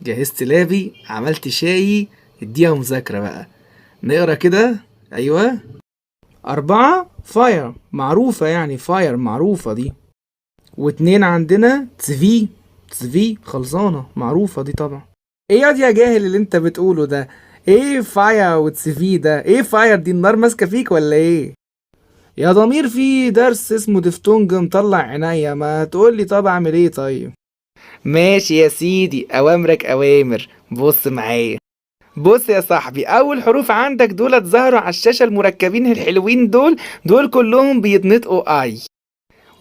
جهزت لابي، عملت شاي، اديها مذاكرة بقى. نقرا كده. ايوه. 4 فاير معروفة، يعني فاير معروفة دي. و2 عندنا تسفي خلصانة معروفة دي طبعا. ايه يا جاهل اللي انت بتقوله ده؟ ايه فاير وتسفي ده؟ ايه فاير دي؟ النار ماسكة فيك ولا ايه؟ يا ضمير، في درس اسمه دفتونج مطلع عينيا، ما تقولي طب اعمل ايه طيب؟ ماشي يا سيدي، اوامرك اوامر. بص معايا. بص يا صاحبي، اول حروف عندك دولت ظهروا على الشاشة، المركبين الحلوين دول كلهم بيتنطقوا اي.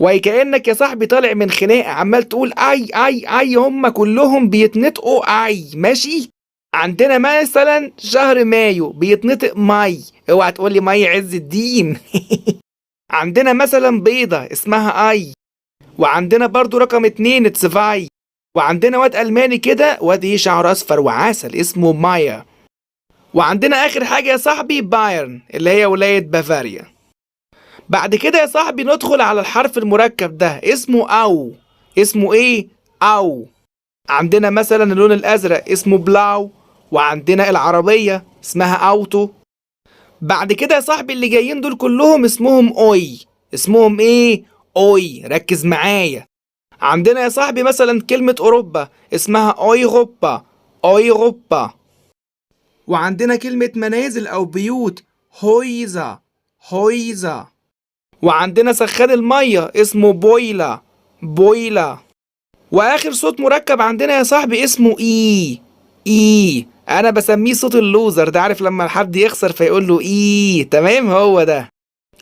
وكأنك يا صاحبي طالع من خناقة عمال تقول اي اي اي، هم كلهم بيتنطقوا اي، ماشي. عندنا مثلا شهر مايو بيتنطق ماي، اوعى تقولي ماي عز الدين. عندنا مثلا بيضة اسمها اي. وعندنا برضو رقم 2 تسفاي. وعندنا واد ألماني كده، واد ايه شعره أصفر وعسل، اسمه مايا. وعندنا آخر حاجة يا صاحبي بايرن، اللي هي ولاية بافاريا. بعد كده يا صاحبي ندخل على الحرف المركب ده، اسمه أو. اسمه ايه؟ أو. عندنا مثلا اللون الأزرق اسمه بلاو. وعندنا العربية اسمها أوتو. بعد كده يا صاحبي اللي جايين دول كلهم اسمهم أوي. اسمهم ايه؟ أوي، ركز معايا. عندنا يا صاحبي مثلا كلمة أوروبا اسمها أويغوبا. أويغوبا. وعندنا كلمة منازل أو بيوت، هويزا. هويزا. وعندنا سخان المية اسمه بويلا. بويلا. وآخر صوت مركب عندنا يا صاحبي اسمه إي. إي. أنا بسميه صوت اللوزر ده، عارف لما حد يخسر فيقول له إي؟ تمام، هو ده.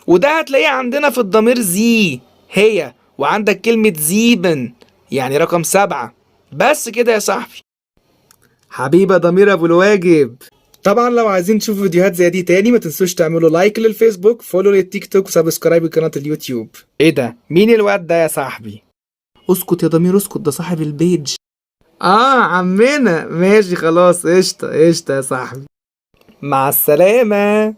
وده هتلاقيه عندنا في الضمير زي، هي. وعندك كلمة زيبن، يعني رقم 7. بس كده يا صاحبي. حبيبة ضمير ابو الواجب. طبعا لو عايزين تشوفوا فيديوهات زي دي تاني، ما تنسوش تعملوا لايك للفيسبوك، فولو للتيك توك، وسبسكرايب لقناة اليوتيوب. ايه ده؟ مين الواد ده يا صاحبي؟ اسكت يا ضمير اسكت، ده صاحب البيج. عمنا، ماشي خلاص، قشطة قشطة يا صاحبي. مع السلامة.